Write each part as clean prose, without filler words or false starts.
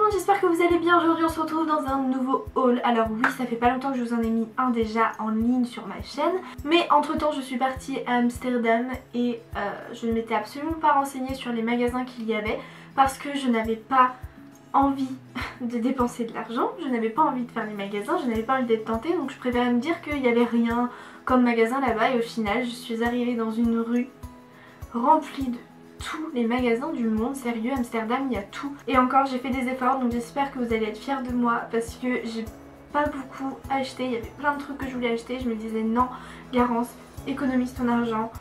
monde, j'espère que vous allez bien. Aujourd'hui on se retrouve dans un nouveau haul. Alors oui, ça fait pas longtemps que je vous en ai mis un déjà en ligne sur ma chaîne, mais entre temps je suis partie à Amsterdam et je ne m'étais absolument pas renseignée sur les magasins qu'il y avait parce que je n'avais pas envie de dépenser de l'argent, je n'avais pas envie de faire les magasins, je n'avais pas envie d'être tentée, donc je préférais me dire qu'il n'y avait rien comme magasin là-bas et au final je suis arrivée dans une rue remplie de tous les magasins du monde. Sérieux, Amsterdam, il y a tout. Et encore, j'ai fait des efforts, donc j'espère que vous allez être fiers de moi parce que j'ai pas beaucoup acheté. Il y avait plein de trucs que je voulais acheter. Je me disais non, Garance, économise ton argent.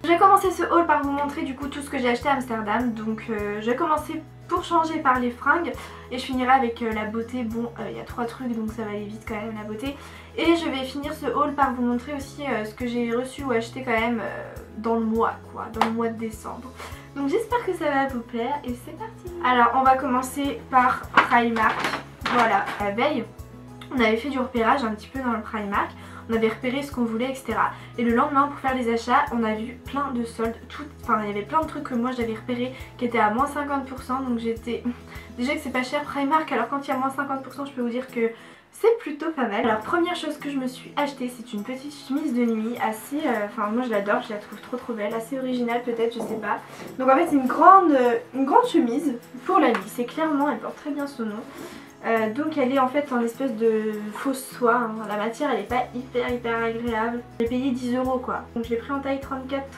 Je vais commencer ce haul par vous montrer du coup tout ce que j'ai acheté à Amsterdam. Donc je vais commencer pour changer par les fringues et je finirai avec la beauté. Bon, il y a 3 trucs donc ça va aller vite quand même la beauté. Et je vais finir ce haul par vous montrer aussi ce que j'ai reçu ou acheté quand même dans le mois quoi, dans le mois de décembre. Donc j'espère que ça va vous plaire et c'est parti. Alors on va commencer par Primark. Voilà, la veille on avait fait du repérage un petit peu dans le Primark. On avait repéré ce qu'on voulait, etc. Et le lendemain, pour faire les achats, on a vu plein de soldes. Enfin, il y avait plein de trucs que moi j'avais repéré qui étaient à moins 50%. Donc j'étais... Déjà que c'est pas cher Primark, alors quand il y a moins 50%, je peux vous dire que c'est plutôt pas mal. Alors première chose que je me suis achetée, c'est une petite chemise de nuit assez... Enfin, moi je l'adore, je la trouve trop belle. Assez originale peut-être, je sais pas. Donc en fait, c'est une grande chemise pour la nuit. C'est clairement, elle porte très bien son nom. Donc elle est en fait en espèce de fausse soie, hein. La matière elle est pas hyper agréable. J'ai payé 10 € quoi. Donc je l'ai pris en taille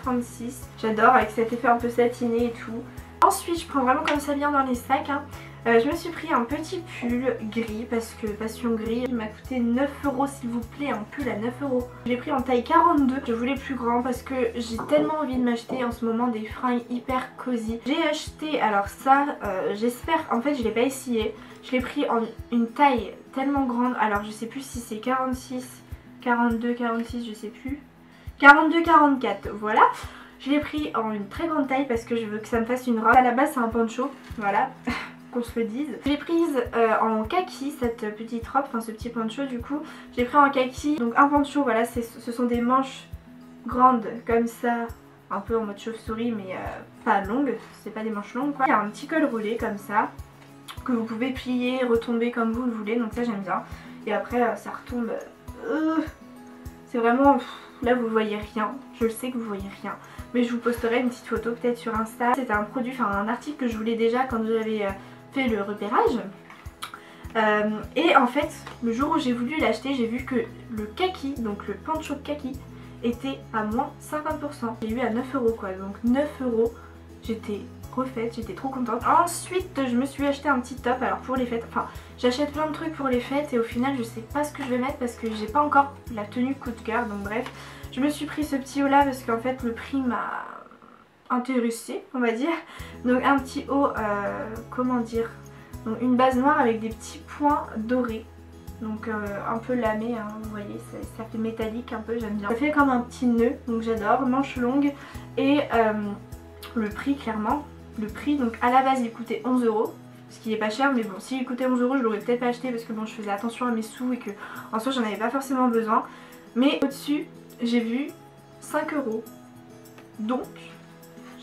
34-36. J'adore avec cet effet un peu satiné et tout. Ensuite je prends vraiment comme ça vient dans les sacs hein. Je me suis pris un petit pull gris parce que passion gris. Il m'a coûté 9 € s'il vous plaît, un pull à 9 €. Je l'ai pris en taille 42. Je voulais plus grand parce que j'ai tellement envie de m'acheter en ce moment des fringues hyper cosy. J'ai acheté, alors ça j'espère, en fait je l'ai pas essayé. Je l'ai pris en une taille tellement grande, alors je sais plus si c'est 46, 42, 46, je sais plus. 42, 44, voilà. Je l'ai pris en une très grande taille parce que je veux que ça me fasse une robe. À la base c'est un poncho, voilà, qu'on se le dise. Je l'ai prise en kaki, cette petite robe, enfin ce petit poncho du coup. Je l'ai pris en kaki, donc un poncho, voilà, ce sont des manches grandes comme ça. Un peu en mode chauve-souris mais pas longues, c'est pas des manches longues quoi. Il y a un petit col roulé comme ça, que vous pouvez plier, retomber comme vous le voulez, donc ça j'aime bien. Et après ça retombe, c'est vraiment, là vous voyez rien, je le sais que vous voyez rien, mais je vous posterai une petite photo peut-être sur Insta. C'était un produit, enfin un article que je voulais déjà quand j'avais fait le repérage. Et en fait, le jour où j'ai voulu l'acheter, j'ai vu que le kaki, donc le poncho kaki, était à moins 50%. J'ai eu à 9 € quoi, donc 9 €, j'étais refaite, j'étais trop contente. Ensuite je me suis acheté un petit top, alors pour les fêtes, enfin j'achète plein de trucs pour les fêtes et au final je sais pas ce que je vais mettre parce que j'ai pas encore la tenue coup de cœur, donc bref. Je me suis pris ce petit haut là parce qu'en fait le prix m'a intéressée on va dire. Donc un petit haut, comment dire, donc une base noire avec des petits points dorés. Donc un peu lamé hein, vous voyez, ça fait métallique un peu, j'aime bien. Ça fait comme un petit nœud, donc j'adore, manche longue. Et le prix clairement, le prix donc à la base il coûtait 11 €, ce qui est pas cher, mais bon s'il coûtait 11 € je l'aurais peut-être pas acheté parce que bon je faisais attention à mes sous et que en soi j'en avais pas forcément besoin. Mais au-dessus j'ai vu 5 €, donc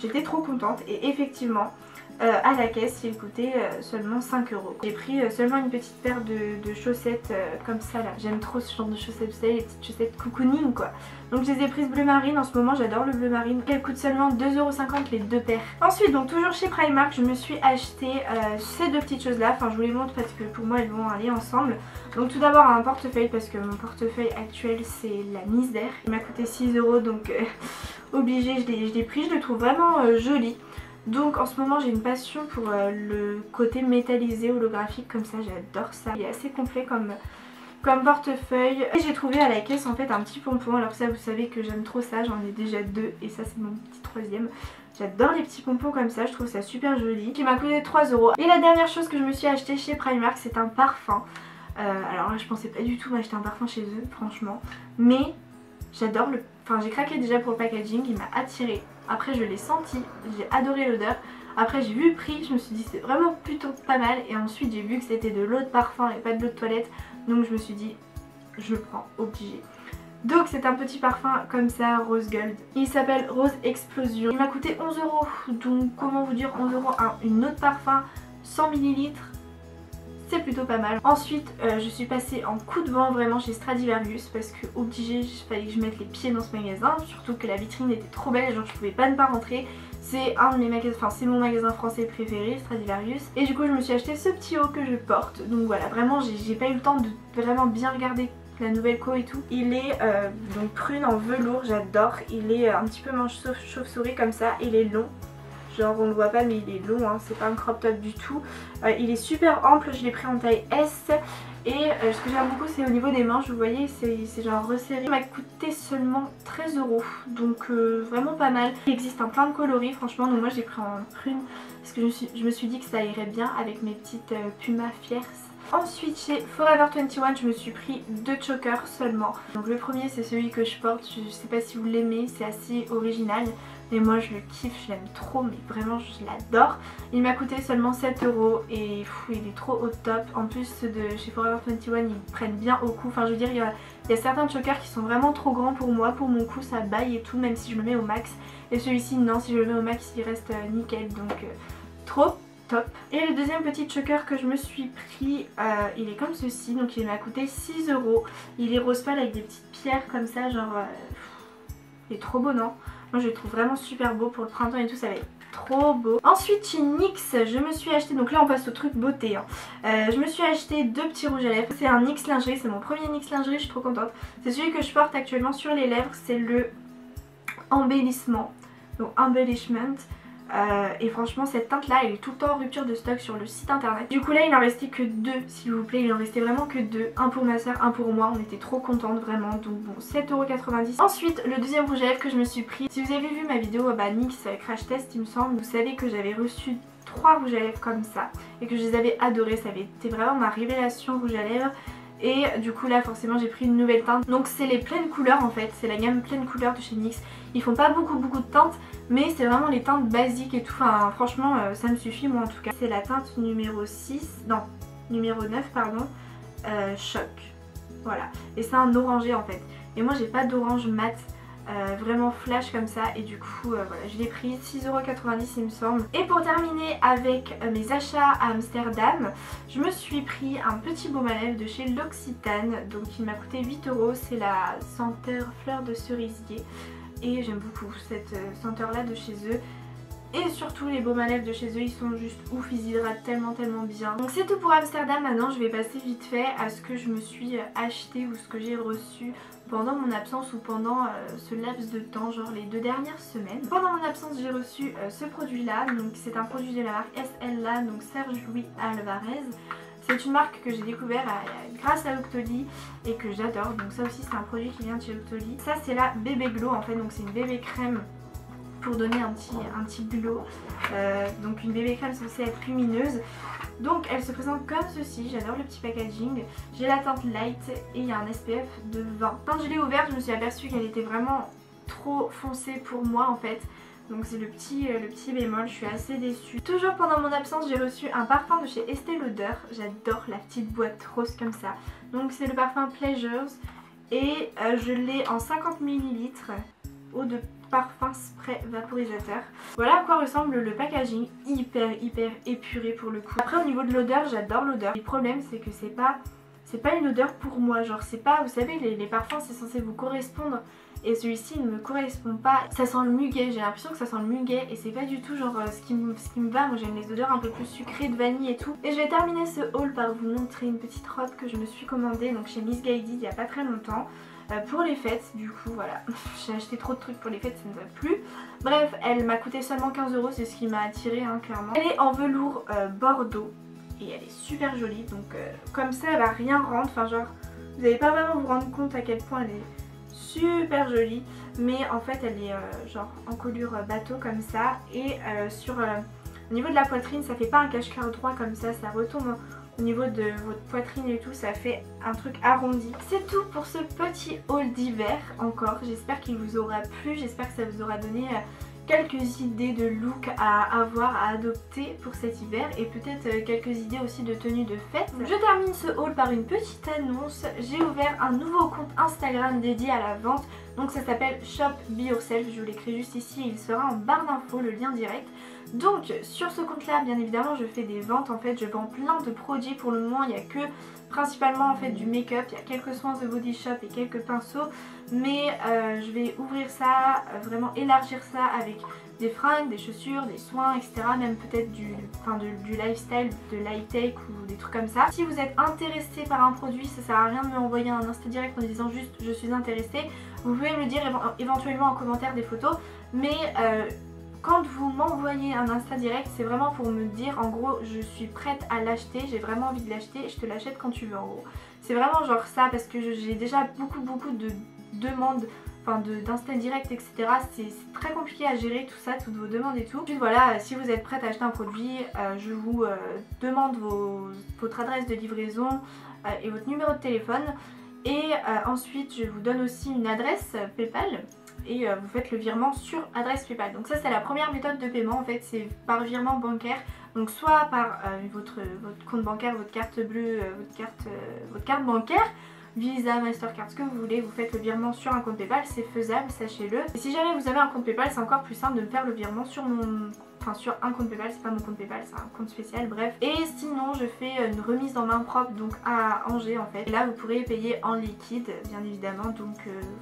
j'étais trop contente et effectivement à la caisse il coûtait seulement 5 €. J'ai pris seulement une petite paire de chaussettes comme ça là, j'aime trop ce genre de chaussettes, vous savez les petites chaussettes cocooning quoi. Donc je les ai prises bleu marine, en ce moment j'adore le bleu marine. Elles coûtent seulement 2,50 € les deux paires. Ensuite donc toujours chez Primark je me suis acheté ces deux petites choses là, enfin je vous les montre parce que pour moi elles vont aller ensemble. Donc tout d'abord un portefeuille parce que mon portefeuille actuel c'est la misère. Il m'a coûté 6 € donc obligé, je l'ai pris, je le trouve vraiment joli. Donc en ce moment j'ai une passion pour le côté métallisé holographique comme ça, j'adore ça. Il est assez complet comme portefeuille. Et j'ai trouvé à la caisse en fait un petit pompon, alors ça vous savez que j'aime trop ça, j'en ai déjà 2 et ça c'est mon petit troisième. J'adore les petits pompons comme ça, je trouve ça super joli. Qui m'a coûté 3 €. Et la dernière chose que je me suis acheté chez Primark c'est un parfum. Alors là je pensais pas du tout m'acheter un parfum chez eux franchement, mais j'adore le... Enfin j'ai craqué déjà pour le packaging, il m'a attiré. Après je l'ai senti, j'ai adoré l'odeur. Après j'ai vu le prix, je me suis dit c'est vraiment plutôt pas mal. Et ensuite j'ai vu que c'était de l'eau de parfum et pas de l'eau de toilette. Donc je me suis dit je le prends, obligé. Donc c'est un petit parfum comme ça, rose gold. Il s'appelle Rose Explosion. Il m'a coûté 11 €. Donc comment vous dire 11 €, une eau de parfum 100 ml. C'est plutôt pas mal. Ensuite je suis passée en coup de vent vraiment chez Stradivarius parce que obligé, il fallait que je mette les pieds dans ce magasin, surtout que la vitrine était trop belle, genre je pouvais pas ne pas rentrer. C'est un de mes magasins, enfin c'est mon magasin français préféré, Stradivarius. Et du coup je me suis acheté ce petit haut que je porte. Donc voilà, vraiment j'ai pas eu le temps de vraiment bien regarder la nouvelle co et tout. Il est donc prune en velours, j'adore. Il est un petit peu manche chauve-souris comme ça, il est long. Genre on le voit pas mais il est long, hein, c'est pas un crop top du tout. Il est super ample, je l'ai pris en taille S. Et ce que j'aime beaucoup c'est au niveau des manches, vous voyez c'est genre resserré. Il m'a coûté seulement 13 €, donc vraiment pas mal. Il existe en plein de coloris franchement, donc moi j'ai pris en prune parce que je me suis dit que ça irait bien avec mes petites Puma Fierce. Ensuite chez Forever 21 je me suis pris 2 chokers seulement. Donc le premier c'est celui que je porte, je sais pas si vous l'aimez, c'est assez original. Mais moi je le kiffe, je l'aime trop, mais vraiment je l'adore. Il m'a coûté seulement 7 € et il est trop au top. En plus ceux de chez Forever 21 ils prennent bien au cou. Enfin je veux dire il y a certains chokers qui sont vraiment trop grands pour moi, pour mon cou ça baille et tout, même si je le mets au max. Et celui-ci non, si je le mets au max il reste nickel, donc trop top. Et le deuxième petit choker que je me suis pris, il est comme ceci, donc il m'a coûté 6 €. Il est rose pâle avec des petites pierres comme ça, genre il est trop beau non? Moi je le trouve vraiment super beau pour le printemps et tout, ça va être trop beau. Ensuite chez NYX je me suis acheté, donc là on passe au truc beauté hein. Je me suis acheté 2 petits rouges à lèvres. C'est un NYX lingerie, c'est mon premier NYX lingerie, je suis trop contente. C'est celui que je porte actuellement sur les lèvres, c'est le embellissement, donc embellishment. Et franchement cette teinte là elle est tout le temps en rupture de stock sur le site internet. Du coup là il en restait que 2 s'il vous plaît, il en restait vraiment que 2. Un pour ma soeur, un pour moi, on était trop contentes vraiment. Donc bon 7,90 €. Ensuite le deuxième rouge à lèvres que je me suis pris, si vous avez vu ma vidéo NYX crash test il me semble, vous savez que j'avais reçu 3 rouges à lèvres comme ça et que je les avais adorés, ça avait été vraiment ma révélation rouge à lèvres. Et du coup là forcément j'ai pris une nouvelle teinte. Donc c'est les pleines couleurs en fait, c'est la gamme pleine couleurs de chez NYX. Ils font pas beaucoup de teintes, mais c'est vraiment les teintes basiques et tout. Enfin franchement ça me suffit moi en tout cas. C'est la teinte numéro 6, non numéro 9 pardon, choc. Voilà, et c'est un orangé en fait. Et moi j'ai pas d'orange mat. Vraiment flash comme ça et du coup voilà, je l'ai pris 6,90 € il me semble. Et pour terminer avec mes achats à Amsterdam, je me suis pris un petit baume à lèvres de chez L'Occitane, donc il m'a coûté 8 €. C'est la senteur fleur de cerisier et j'aime beaucoup cette senteur là de chez eux. Et surtout les baumes à lèvres de chez eux ils sont juste ouf, ils hydratent tellement bien. Donc c'est tout pour Amsterdam. Maintenant je vais passer vite fait à ce que je me suis acheté ou ce que j'ai reçu pendant mon absence ou pendant ce laps de temps, genre les 2 dernières semaines. Pendant mon absence j'ai reçu ce produit là, donc c'est un produit de la marque SLA, donc Serge Louis Alvarez. C'est une marque que j'ai découvert grâce à Octoly et que j'adore, donc ça aussi c'est un produit qui vient de chez Octoly. Ça c'est la bébé glow en fait, donc c'est une bébé crème pour donner un petit glow, donc une bébé crème censée être lumineuse. Donc elle se présente comme ceci, j'adore le petit packaging. J'ai la teinte light et il y a un SPF de 20. Quand je l'ai ouverte je me suis aperçue qu'elle était vraiment trop foncée pour moi en fait. Donc c'est le petit bémol, je suis assez déçue. Toujours pendant mon absence j'ai reçu un parfum de chez Estée Lauder. J'adore la petite boîte rose comme ça. Donc c'est le parfum Pleasures et je l'ai en 50 ml eau de parfum spray vaporisateur. Voilà à quoi ressemble le packaging, hyper épuré pour le coup. Après au niveau de l'odeur, j'adore l'odeur. Le problème c'est que c'est pas une odeur pour moi, genre c'est pas, vous savez les parfums c'est censé vous correspondre et celui-ci il ne me correspond pas. Ça sent le muguet, j'ai l'impression que ça sent le muguet et c'est pas du tout genre ce qui me va. Moi j'aime les odeurs un peu plus sucrées de vanille et tout. Et je vais terminer ce haul par vous montrer une petite robe que je me suis commandée donc chez Miss Guided il y a pas très longtemps. Pour les fêtes, du coup voilà, j'ai acheté trop de trucs pour les fêtes, ça ne va plus. Bref, elle m'a coûté seulement 15 €, c'est ce qui m'a attirée hein, clairement. Elle est en velours bordeaux et elle est super jolie, donc comme ça elle va rien rendre, enfin genre vous n'allez pas vraiment vous rendre compte à quel point elle est super jolie. Mais en fait elle est genre en colure bateau comme ça et au niveau de la poitrine ça fait pas un cache-cœur droit comme ça retombe. Au niveau de votre poitrine et tout, ça fait un truc arrondi. C'est tout pour ce petit haul d'hiver encore. J'espère qu'il vous aura plu, j'espère que ça vous aura donné quelques idées de look à avoir, à adopter pour cet hiver et peut-être quelques idées aussi de tenue de fête. Je termine ce haul par une petite annonce. J'ai ouvert un nouveau compte Instagram dédié à la vente. Donc ça s'appelle Shop Be Yourself, je vous l'écris juste ici et il sera en barre d'infos, le lien direct. Donc sur ce compte là bien évidemment je fais des ventes en fait, je vends plein de produits pour le moment, il n'y a que principalement en fait du make-up, il y a quelques soins de Body Shop et quelques pinceaux, mais je vais ouvrir ça, vraiment élargir ça avec des fringues, des chaussures, des soins, etc. Même peut-être du lifestyle, de l'high-tech ou des trucs comme ça. Si vous êtes intéressé par un produit, ça sert à rien de me envoyer un Insta direct en disant juste je suis intéressée. Vous pouvez me le dire éventuellement en commentaire des photos, mais quand vous m'envoyez un Insta direct, c'est vraiment pour me dire en gros je suis prête à l'acheter, j'ai vraiment envie de l'acheter et je te l'achète quand tu veux en gros. C'est vraiment genre ça parce que j'ai déjà beaucoup de demandes, enfin d'Insta direct etc. C'est très compliqué à gérer tout ça, toutes vos demandes et tout. Ensuite voilà, si vous êtes prête à acheter un produit, je vous demande votre adresse de livraison et votre numéro de téléphone. Et ensuite je vous donne aussi une adresse PayPal. Et vous faites le virement sur adresse PayPal. Donc ça c'est la première méthode de paiement en fait, c'est par virement bancaire. Donc soit par votre compte bancaire, votre carte bleue, votre carte bancaire, Visa, Mastercard, ce que vous voulez, vous faites le virement sur un compte PayPal, c'est faisable, sachez-le. Et si jamais vous avez un compte PayPal, c'est encore plus simple de me faire le virement sur sur un compte PayPal, c'est pas mon compte PayPal, c'est un compte spécial, bref. Et sinon je fais une remise en main propre donc à Angers en fait. Et là vous pourrez payer en liquide bien évidemment, donc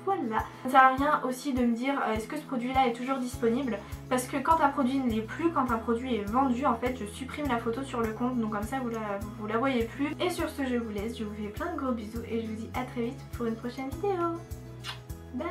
voilà. Ça ne sert à rien aussi de me dire est-ce que ce produit là est toujours disponible, parce que quand un produit ne l'est plus, quand un produit est vendu en fait je supprime la photo sur le compte, donc comme ça vous la voyez plus. Et sur ce je vous laisse, je vous fais plein de gros bisous et je vous dis à très vite pour une prochaine vidéo. Bye.